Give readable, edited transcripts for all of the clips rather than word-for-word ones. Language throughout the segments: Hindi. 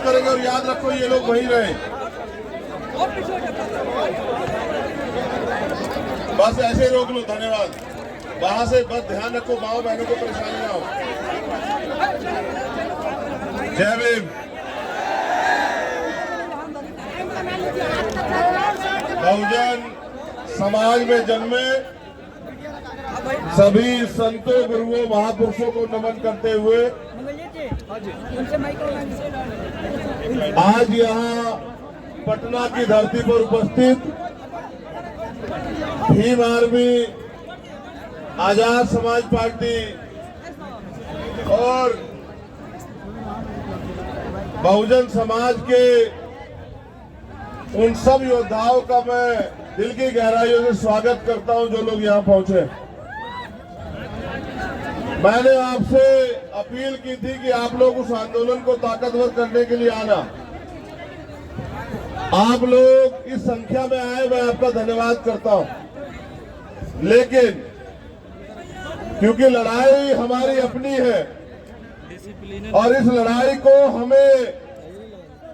बात करेंगे और याद रखो ये लोग वहीं रहे। बस ऐसे रोक लो, धन्यवाद। वहां से बस ध्यान रखो, माओ बहनों को परेशानी ना हो। जय भीम। बहुजन समाज में जन्मे सभी संतों, गुरुओं, महापुरुषों को नमन करते हुए आज यहाँ पटना की धरती पर उपस्थित भीम आर्मी, आजाद समाज पार्टी और बहुजन समाज के उन सब योद्धाओं का मैं दिल की गहराइयों से स्वागत करता हूं जो लोग यहां पहुंचे। मैंने आपसे अपील की थी कि आप लोग उस आंदोलन को ताकतवर करने के लिए आना। आप लोग इस संख्या में आए, मैं आपका धन्यवाद करता हूं। लेकिन क्योंकि लड़ाई हमारी अपनी है और इस लड़ाई को हमें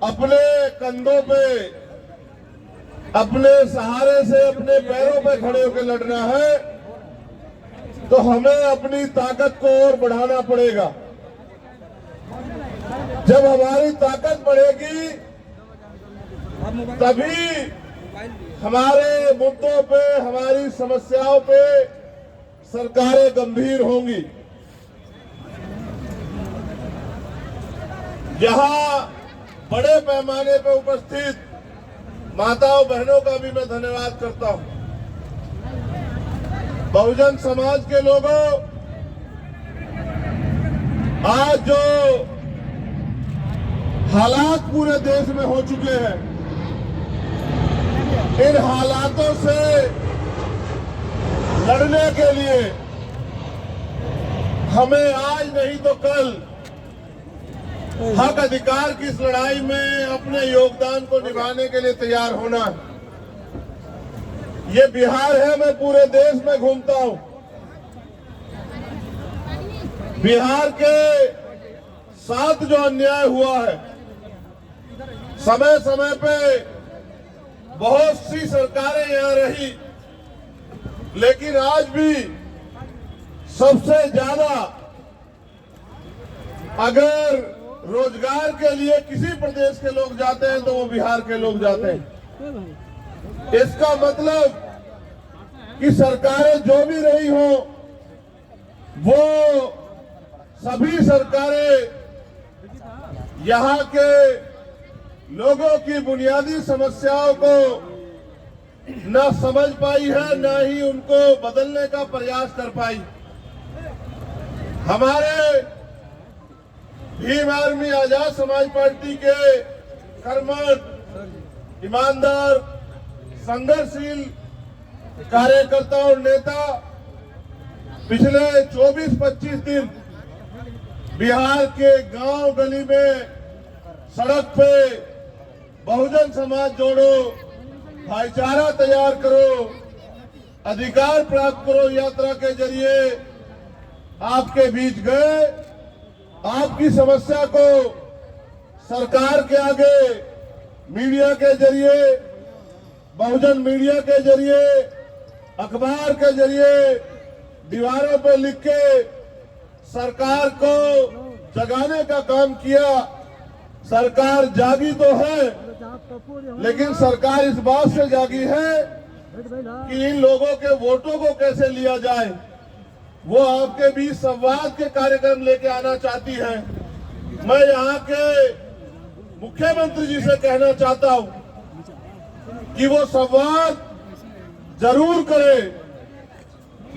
अपने कंधों पे, अपने सहारे से, अपने पैरों पे खड़े होकर लड़ना है, तो हमें अपनी ताकत को और बढ़ाना पड़ेगा। जब हमारी ताकत बढ़ेगी तभी हमारे मुद्दों पे, हमारी समस्याओं पे सरकारें गंभीर होंगी। यहाँ बड़े पैमाने पर उपस्थित माताओं बहनों का भी मैं धन्यवाद करता हूं। बहुजन समाज के लोगों, आज जो हालात पूरे देश में हो चुके हैं, इन हालातों से लड़ने के लिए हमें आज नहीं तो कल हक अधिकार की इस लड़ाई में अपने योगदान को निभाने के लिए तैयार होना है। ये बिहार है, मैं पूरे देश में घूमता हूं। बिहार के साथ जो अन्याय हुआ है, समय समय पे बहुत सी सरकारें यहां रही, लेकिन आज भी सबसे ज्यादा अगर रोजगार के लिए किसी प्रदेश के लोग जाते हैं तो वो बिहार के लोग जाते हैं। इसका मतलब कि सरकारें जो भी रही हो, वो सभी सरकारें यहाँ के लोगों की बुनियादी समस्याओं को न समझ पाई है, न ही उनको बदलने का प्रयास कर पाई। हमारे भीम आर्मी, आजाद समाज पार्टी के कर्मठ, ईमानदार, संघर्षशील कार्यकर्ता और नेता पिछले 24-25 दिन बिहार के गांव गली में, सड़क पे बहुजन समाज जोड़ो, भाईचारा तैयार करो, अधिकार प्राप्त करो यात्रा के जरिए आपके बीच गए। आपकी समस्या को सरकार के आगे मीडिया के जरिए, बहुजन मीडिया के जरिए, अखबार के जरिए, दीवारों पर लिख के सरकार को जगाने का काम किया। सरकार जागी तो है, लेकिन सरकार इस बात से जागी है कि इन लोगों के वोटों को कैसे लिया जाए। वो आपके बीच संवाद के कार्यक्रम लेके आना चाहती है। मैं यहाँ के मुख्यमंत्री जी से कहना चाहता हूँ कि वो संवाद जरूर करे,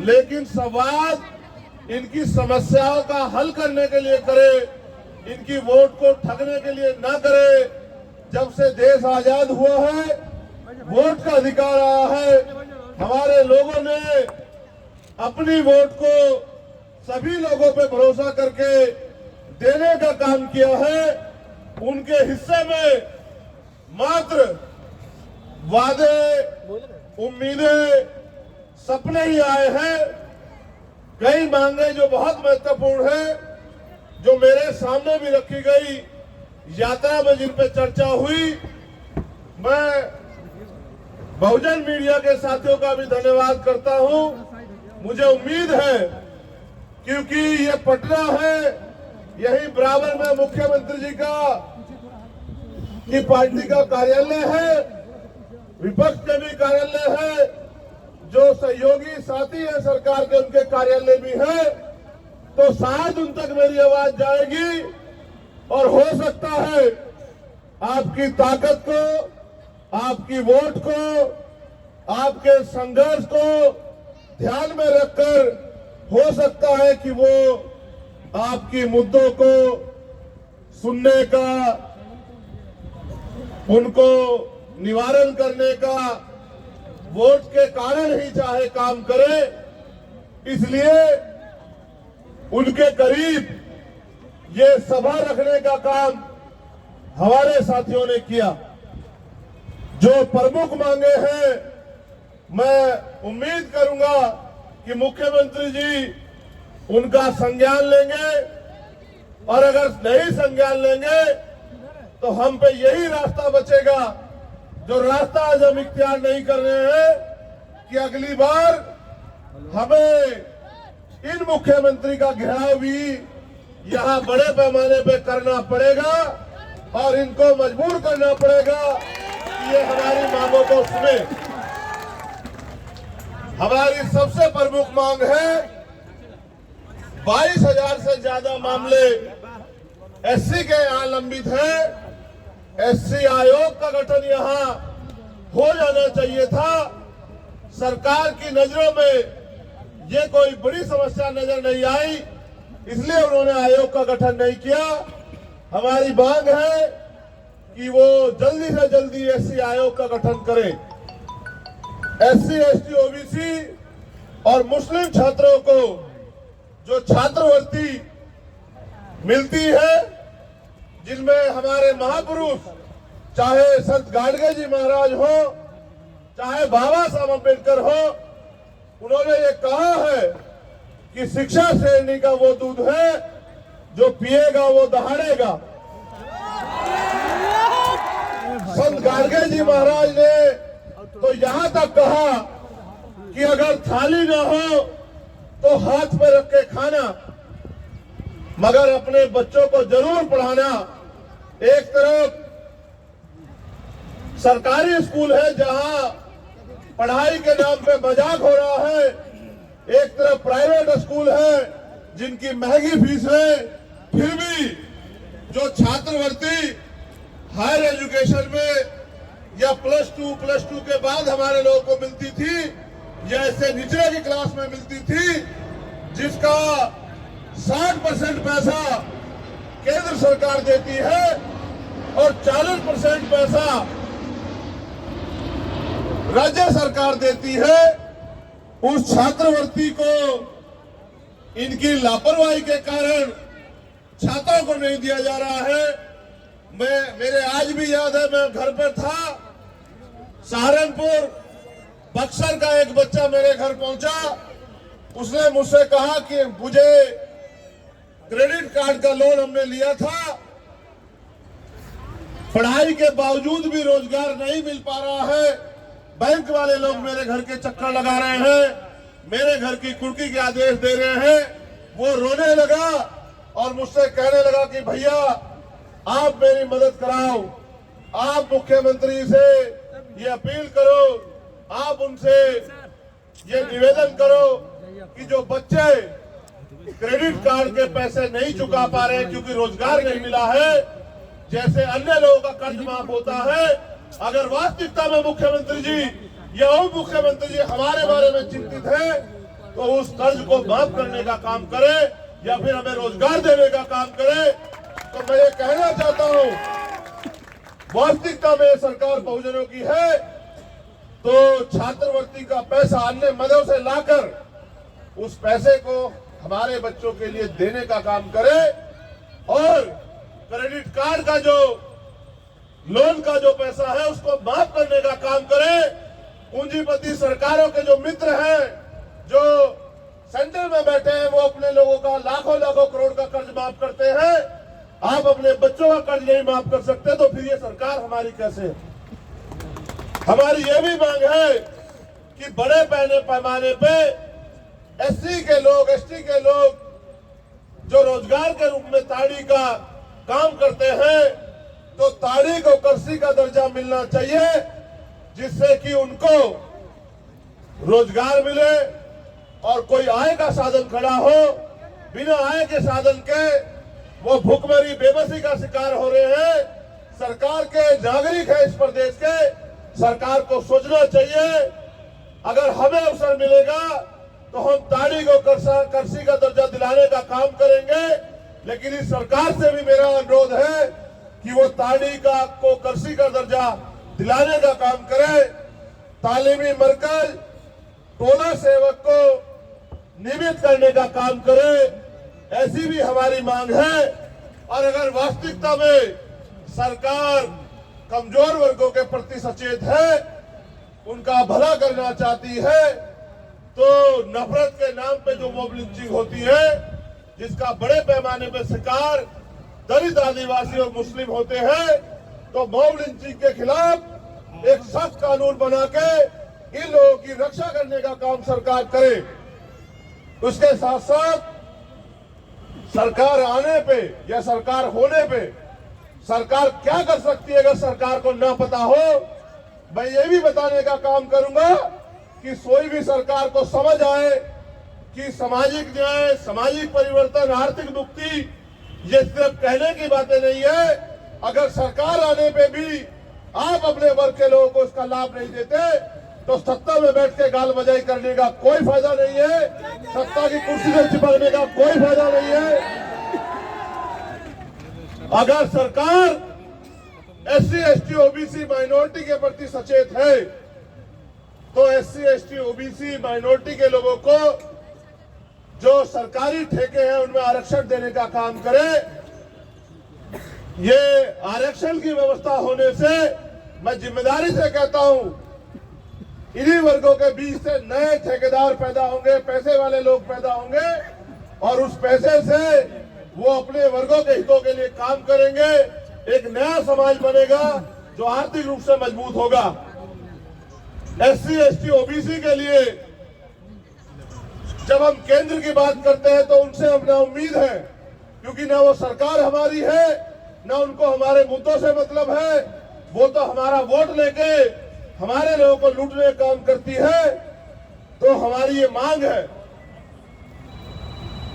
लेकिन संवाद इनकी समस्याओं का हल करने के लिए करे, इनकी वोट को ठगने के लिए ना करे। जब से देश आजाद हुआ है, वोट का अधिकार आया है, हमारे लोगों ने अपनी वोट को सभी लोगों पे भरोसा करके देने का काम किया है। उनके हिस्से में मात्र वादे, उम्मीदें, सपने ही आए हैं। कई मांगे जो बहुत महत्वपूर्ण है, जो मेरे सामने भी रखी गई, यात्रा में जिन पे चर्चा हुई, मैं बहुजन मीडिया के साथियों का भी धन्यवाद करता हूं। मुझे उम्मीद है, क्योंकि ये पटना है, यही बराबर में मुख्यमंत्री जी की पार्टी का कार्यालय है, विपक्ष के भी कार्यालय है, जो सहयोगी साथी है सरकार के उनके कार्यालय भी है, तो शायद उन तक मेरी आवाज जाएगी और हो सकता है आपकी ताकत को, आपकी वोट को, आपके संघर्ष को ध्यान में रखकर हो सकता है कि वो आपकी मुद्दों को सुनने का, उनको निवारण करने का वोट के कारण ही चाहे काम करे। इसलिए उनके करीब ये सभा रखने का काम हमारे साथियों ने किया। जो प्रमुख मांगे हैं, मैं उम्मीद करूंगा कि मुख्यमंत्री जी उनका संज्ञान लेंगे, और अगर नहीं संज्ञान लेंगे तो हम पे यही रास्ता बचेगा, जो रास्ता आज हम इख्तियार नहीं कर रहे हैं, कि अगली बार हमें इन मुख्यमंत्री का घेराव भी यहां बड़े पैमाने पे करना पड़ेगा और इनको मजबूर करना पड़ेगा कि ये हमारी मांगों को सुने। हमारी सबसे प्रमुख मांग है, 22,000 से ज्यादा मामले एससी के यहां लंबित हैं। एससी आयोग का गठन यहां हो जाना चाहिए था। सरकार की नजरों में ये कोई बड़ी समस्या नजर नहीं आई, इसलिए उन्होंने आयोग का गठन नहीं किया। हमारी मांग है कि वो जल्दी से जल्दी एससी आयोग का गठन करें। एससी, एसटी, ओबीसी और मुस्लिम छात्रों को जो छात्रवृत्ति मिलती है, जिनमें हमारे महापुरुष, चाहे संत गाडगे जी महाराज हो, चाहे बाबा साहब अम्बेडकर हो, उन्होंने ये कहा है कि शिक्षा श्रेणी का वो दूध है जो पिएगा वो दहाड़ेगा। संत गाडगे जी महाराज ने तो यहां तक कहा कि अगर थाली ना हो तो हाथ पे रख के खाना, मगर अपने बच्चों को जरूर पढ़ाना। एक तरफ सरकारी स्कूल है जहां पढ़ाई के नाम पे मजाक हो रहा है, एक तरफ प्राइवेट स्कूल है जिनकी महंगी फीस है, फिर भी जो छात्रवृत्ति हायर एजुकेशन में या प्लस टू के बाद हमारे लोगों को मिलती थी, जैसे निचले की क्लास में मिलती थी, जिसका 60% पैसा केंद्र सरकार देती है और 40% पैसा राज्य सरकार देती है, उस छात्रवृत्ति को इनकी लापरवाही के कारण छात्रों को नहीं दिया जा रहा है। मेरे आज भी याद है, मैं घर पर था, सहारनपुर बक्सर का एक बच्चा मेरे घर पहुंचा। उसने मुझसे कहा कि मुझे क्रेडिट कार्ड का लोन हमने लिया था, पढ़ाई के बावजूद भी रोजगार नहीं मिल पा रहा है, बैंक वाले लोग मेरे घर के चक्कर लगा रहे हैं, मेरे घर की कुर्की के आदेश दे रहे हैं। वो रोने लगा और मुझसे कहने लगा कि भैया आप मेरी मदद कराओ, आप मुख्यमंत्री से ये अपील करो, आप उनसे ये निवेदन करो कि जो बच्चे क्रेडिट कार्ड के पैसे नहीं चुका पा रहे क्योंकि रोजगार नहीं मिला है, जैसे अन्य लोगों का कर्ज माफ होता है, अगर वास्तविकता में मुख्यमंत्री जी या उप मुख्यमंत्री जी हमारे बारे में चिंतित है, तो उस कर्ज को माफ करने का काम करे या फिर हमें रोजगार देने का काम करे। तो मैं ये कहना चाहता हूं, वास्तविकता में सरकार बहुजनों की है, तो छात्रवृत्ति का पैसा अन्य मदों से लाकर उस पैसे को हमारे बच्चों के लिए देने का काम करे, और क्रेडिट कार्ड का जो लोन का जो पैसा है उसको माफ करने का काम करे। पूंजीपति सरकारों के जो मित्र हैं, जो सेंटर में बैठे हैं, वो अपने लोगों का लाखों लाखों करोड़ का कर्ज माफ करते हैं, आप अपने बच्चों का कर्ज नहीं माफ कर सकते तो फिर ये सरकार हमारी कैसे है? हमारी ये भी मांग है कि बड़े पैमाने पे एससी के लोग, एसटी के लोग जो रोजगार के रूप में ताड़ी का काम करते हैं, तो ताड़ी को कृषि का दर्जा मिलना चाहिए, जिससे कि उनको रोजगार मिले और कोई आय का साधन खड़ा हो। बिना आय के साधन के वो भूखमरी, बेबसी का शिकार हो रहे हैं। सरकार के नागरिक है इस प्रदेश के, सरकार को सोचना चाहिए। अगर हमें अवसर मिलेगा तो हम ताड़ी को कृषि का दर्जा दिलाने का काम करेंगे, लेकिन इस सरकार से भी मेरा अनुरोध है कि वो ताड़ी को कृषि का दर्जा दिलाने का काम करे। तालीमी मरकज, टोला सेवक को नियमित करने का काम करे, ऐसी भी हमारी मांग है। और अगर वास्तविकता में सरकार कमजोर वर्गों के प्रति सचेत है, उनका भला करना चाहती है, तो नफरत के नाम पे जो मॉब लिंचिंग होती है, जिसका बड़े पैमाने पे शिकार दलित, आदिवासी और मुस्लिम होते हैं, तो मॉब लिंचिंग के खिलाफ एक सख्त कानून बना के इन लोगों की रक्षा करने का काम सरकार करे। उसके साथ साथ सरकार आने पे या सरकार होने पे सरकार क्या कर सकती है, अगर सरकार को ना पता हो, मैं ये भी बताने का काम करूंगा कि कोई भी सरकार को समझ आए कि सामाजिक न्याय, सामाजिक परिवर्तन, आर्थिक मुक्ति ये सिर्फ कहने की बातें नहीं है। अगर सरकार आने पे भी आप अपने वर्ग के लोगों को इसका लाभ नहीं देते, तो सत्ता में बैठ के गाल बजाई करने का कोई फायदा नहीं है, सत्ता की कुर्सी में चिपकने का कोई फायदा नहीं है। अगर सरकार एससी, एसटी, ओबीसी, माइनॉरिटी के प्रति सचेत है, तो एससी, एसटी, ओबीसी, माइनॉरिटी के लोगों को जो सरकारी ठेके हैं उनमें आरक्षण देने का काम करे। ये आरक्षण की व्यवस्था होने से मैं जिम्मेदारी से कहता हूं, इन्हीं वर्गों के बीच से नए ठेकेदार पैदा होंगे, पैसे वाले लोग पैदा होंगे, और उस पैसे से वो अपने वर्गों के हितों के लिए काम करेंगे। एक नया समाज बनेगा जो आर्थिक रूप से मजबूत होगा। एससी, एसटी, ओबीसी के लिए जब हम केंद्र की बात करते हैं तो उनसे हम ना उम्मीद है, क्योंकि ना वो सरकार हमारी है, ना उनको हमारे मुद्दों से मतलब है। वो तो हमारा वोट लेके हमारे लोगों को लूटने का काम करती है। तो हमारी ये मांग है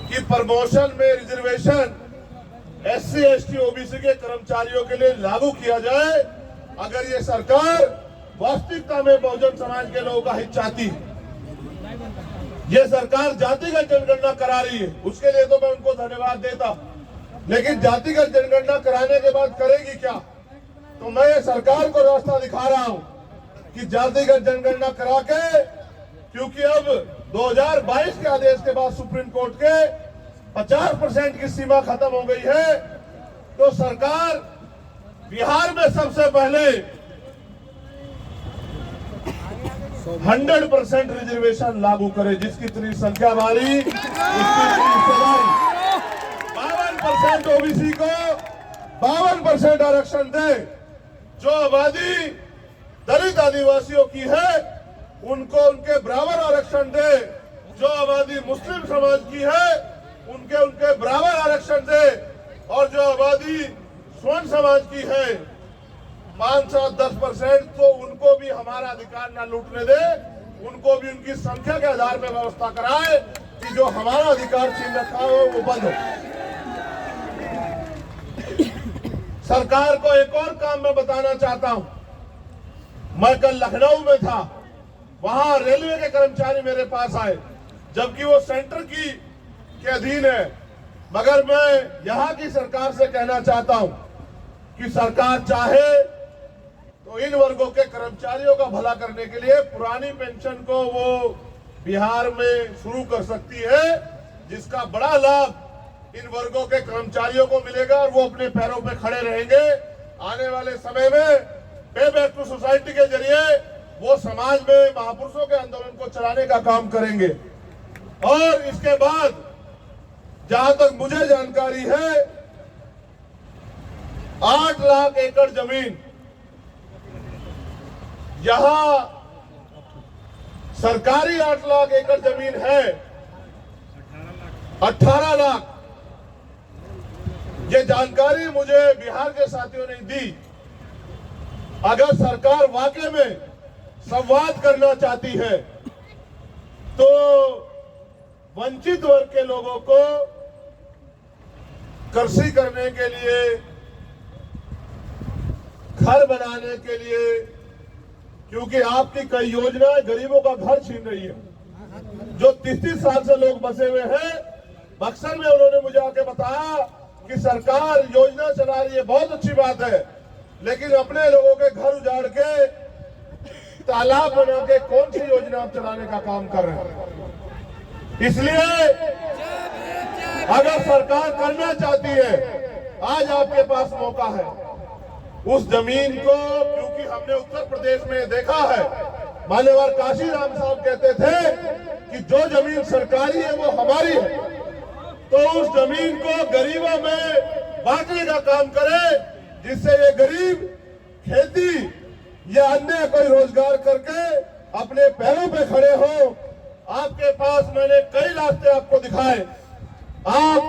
कि प्रमोशन में रिजर्वेशन एससी, एसटी, ओबीसी के कर्मचारियों के लिए लागू किया जाए। अगर ये सरकार वास्तविकता में बहुजन समाज के लोगों का हित चाहती, ये सरकार जातिगत जनगणना करा रही है, उसके लिए तो मैं उनको धन्यवाद देता, लेकिन जातिगत जनगणना कराने के बाद करेगी क्या? तो मैं सरकार को रास्ता दिखा रहा हूं कि जातिगत जनगणना करा के, क्योंकि अब 2022 के आदेश के बाद सुप्रीम कोर्ट के 50% की सीमा खत्म हो गई है, तो सरकार बिहार में सबसे पहले 100% रिजर्वेशन लागू करे। जिसकी इतनी संख्या हमारी, उसकी इतनी हिस्सेदारी। 52% ओबीसी को 52% आरक्षण दे। जो आबादी दलित, आदिवासियों की है उनको उनके बराबर आरक्षण दे। जो आबादी मुस्लिम समाज की है उनके बराबर आरक्षण दे। और जो आबादी स्वर्ण समाज की है 5-10%, तो उनको भी हमारा अधिकार ना लूटने दे, उनको भी उनकी संख्या के आधार पर व्यवस्था कराए कि जो हमारा अधिकार छीन रखा हो वो बंद हो। सरकार को एक और काम मैं बताना चाहता हूं। मैं कल लखनऊ में था, वहां रेलवे के कर्मचारी मेरे पास आए, जबकि वो सेंटर के अधीन है, मगर मैं यहां की सरकार से कहना चाहता हूं कि सरकार चाहे तो इन वर्गों के कर्मचारियों का भला करने के लिए पुरानी पेंशन को वो बिहार में शुरू कर सकती है, जिसका बड़ा लाभ इन वर्गों के कर्मचारियों को मिलेगा और वो अपने पैरों पे खड़े रहेंगे। आने वाले समय में पे बैक टू सोसाइटी के जरिए वो समाज में महापुरुषों के आंदोलन को चलाने का काम करेंगे। और इसके बाद जहां तक मुझे जानकारी है, 8 लाख एकड़ जमीन यहां सरकारी 8 लाख एकड़ जमीन है, 18 लाख। ये जानकारी मुझे बिहार के साथियों ने दी। अगर सरकार वाकई में संवाद करना चाहती है तो वंचित वर्ग के लोगों को कृषि करने के लिए, घर बनाने के लिए, क्योंकि आपकी कई योजनाएं गरीबों का घर छीन रही है। जो 30-30 साल से लोग बसे हुए हैं, बक्सर में उन्होंने मुझे आके बताया कि सरकार योजना चला रही है, बहुत अच्छी बात है, लेकिन अपने लोगों के घर उजाड़ के तालाब बना के कौन सी योजना आप चलाने का काम कर रहे हैं। इसलिए अगर सरकार करना चाहती है, आज आपके पास मौका है। उस जमीन को, क्योंकि हमने उत्तर प्रदेश में देखा है, मान्यवर काशी राम साहब कहते थे कि जो जमीन सरकारी है वो हमारी है, तो उस जमीन को गरीबों में बांटने का काम करे, जिससे ये गरीब खेती या अन्य कोई रोजगार करके अपने पैरों पे खड़े हो। आपके पास मैंने कई रास्ते आपको दिखाए। आप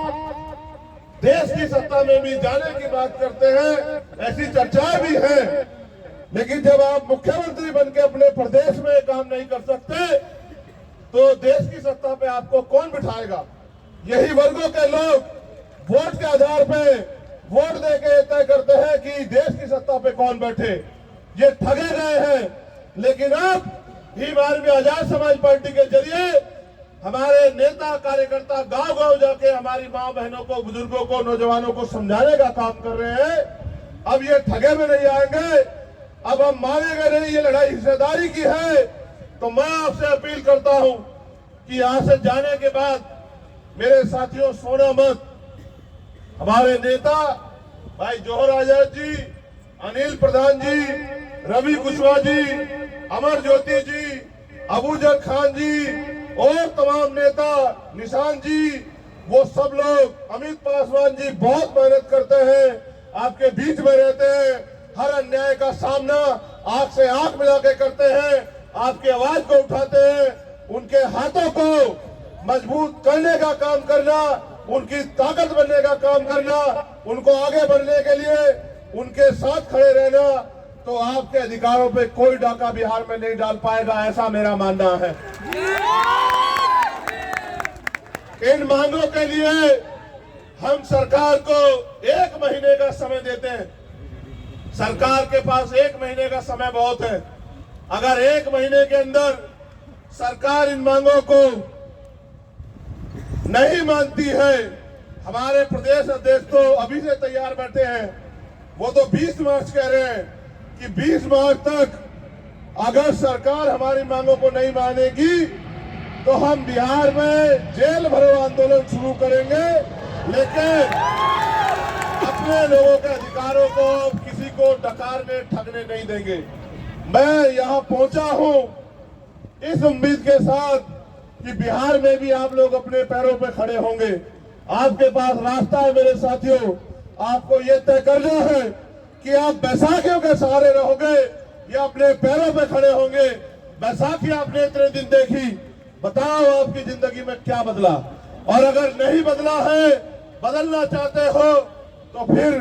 देश की सत्ता में भी जाने की बात करते हैं, ऐसी चर्चाएं भी हैं, लेकिन जब आप मुख्यमंत्री बनके अपने प्रदेश में काम नहीं कर सकते तो देश की सत्ता पे आपको कौन बिठाएगा। यही वर्गों के लोग वोट के आधार पे वोट देके तय करते हैं कि देश की सत्ता पे कौन बैठे। ये ठगे गए हैं। लेकिन अब भीम आर्मी आजाद समाज पार्टी के जरिए हमारे नेता कार्यकर्ता गांव गांव जाके हमारी मां बहनों को, बुजुर्गों को, नौजवानों को समझाने का काम कर रहे हैं। अब ये ठगे में नहीं आएंगे, अब हम मानेंगे नहीं, ये लड़ाई हिस्सेदारी की है। तो मैं आपसे अपील करता हूं कि यहां से जाने के बाद मेरे साथियों, सोना मत। हमारे नेता भाई जौहर आजाद जी, अनिल प्रधान जी, रवि कुशवाहा जी, अमर ज्योति जी, अबूजर खान जी और तमाम नेता, निशान जी, वो सब लोग, अमित पासवान जी बहुत मेहनत करते हैं, आपके बीच में रहते हैं, हर अन्याय का सामना आंख से आंख मिला के करते हैं, आपकी आवाज को उठाते हैं, उनके हाथों को मजबूत करने का काम करना, उनकी ताकत बनने का काम करना, उनको आगे बढ़ने के लिए उनके साथ खड़े रहना। तो आपके अधिकारों पे कोई डाका बिहार में नहीं डाल पाएगा, ऐसा मेरा मानना है। इन मांगों के लिए हम सरकार को 1 महीने का समय देते हैं। सरकार के पास 1 महीने का समय बहुत है। अगर 1 महीने के अंदर सरकार इन मांगों को नहीं मानती है, हमारे प्रदेश अध्यक्ष तो अभी से तैयार बैठे हैं, वो तो 20 मार्च कह रहे हैं कि 20 मार्च तक अगर सरकार हमारी मांगों को नहीं मानेगी तो हम बिहार में जेल भरो आंदोलन शुरू करेंगे, लेकिन अपने लोगों के अधिकारों को किसी को डकारने ठगने नहीं देंगे। मैं यहाँ पहुंचा हूं इस उम्मीद के साथ कि बिहार में भी आप लोग अपने पैरों पे खड़े होंगे। आपके पास रास्ता है मेरे साथियों, आपको ये तय करना है कि आप बैसाखियों के सहारे रहोगे या अपने पैरों पे खड़े होंगे। बैसाखी आपने इतने दिन देखी, बताओ आपकी जिंदगी में क्या बदला, और अगर नहीं बदला है, बदलना चाहते हो तो फिर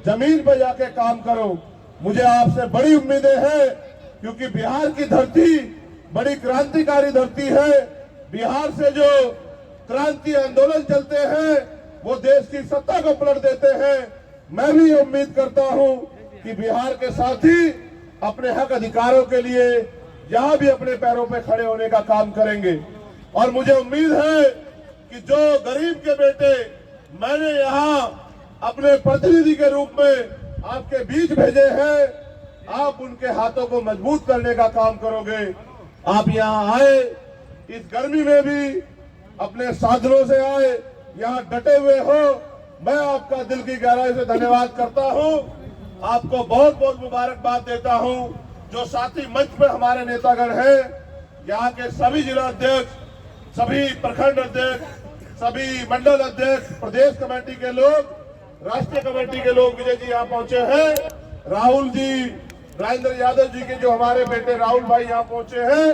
जमीन पे जाके काम करो। मुझे आपसे बड़ी उम्मीदें हैं, क्योंकि बिहार की धरती बड़ी क्रांतिकारी धरती है। बिहार से जो क्रांति आंदोलन चलते हैं वो देश की सत्ता को पलट देते हैं। मैं भी उम्मीद करता हूं कि बिहार के साथी अपने हक अधिकारों के लिए यहां भी अपने पैरों पे खड़े होने का काम करेंगे। और मुझे उम्मीद है कि जो गरीब के बेटे मैंने यहां अपने प्रतिनिधि के रूप में आपके बीच भेजे हैं, आप उनके हाथों को मजबूत करने का काम करोगे। आप यहां आए, इस गर्मी में भी अपने साधनों से आए, यहाँ डटे हुए हो, मैं आपका दिल की गहराई से धन्यवाद करता हूं। आपको बहुत बहुत मुबारकबाद देता हूं। जो साथी मंच पे हमारे नेतागण हैं, यहाँ के सभी जिला अध्यक्ष, सभी प्रखंड अध्यक्ष, सभी मंडल अध्यक्ष, प्रदेश कमेटी के लोग, राष्ट्रीय कमेटी के लोग विजय जी यहाँ पहुंचे हैं, राहुल जी, राजेंद्र यादव जी के जो हमारे बेटे राहुल भाई यहाँ पहुंचे हैं,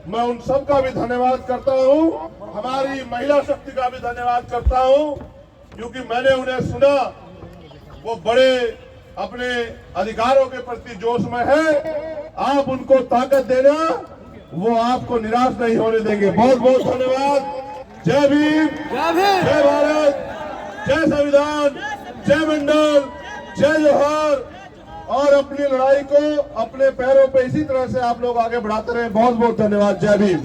मैं उन सब का भी धन्यवाद करता हूँ। हमारी महिला शक्ति का भी धन्यवाद करता हूँ, क्योंकि मैंने उन्हें सुना, वो बड़े अपने अधिकारों के प्रति जोश में है। आप उनको ताकत देना, वो आपको निराश नहीं होने देंगे। बहुत बहुत धन्यवाद। जय भीम, जय भारत, जय संविधान, जय मंडल, जय जोहार। और अपनी लड़ाई को अपने पैरों पे इसी तरह से आप लोग आगे बढ़ाते रहे। बहुत बहुत धन्यवाद। जय भीम।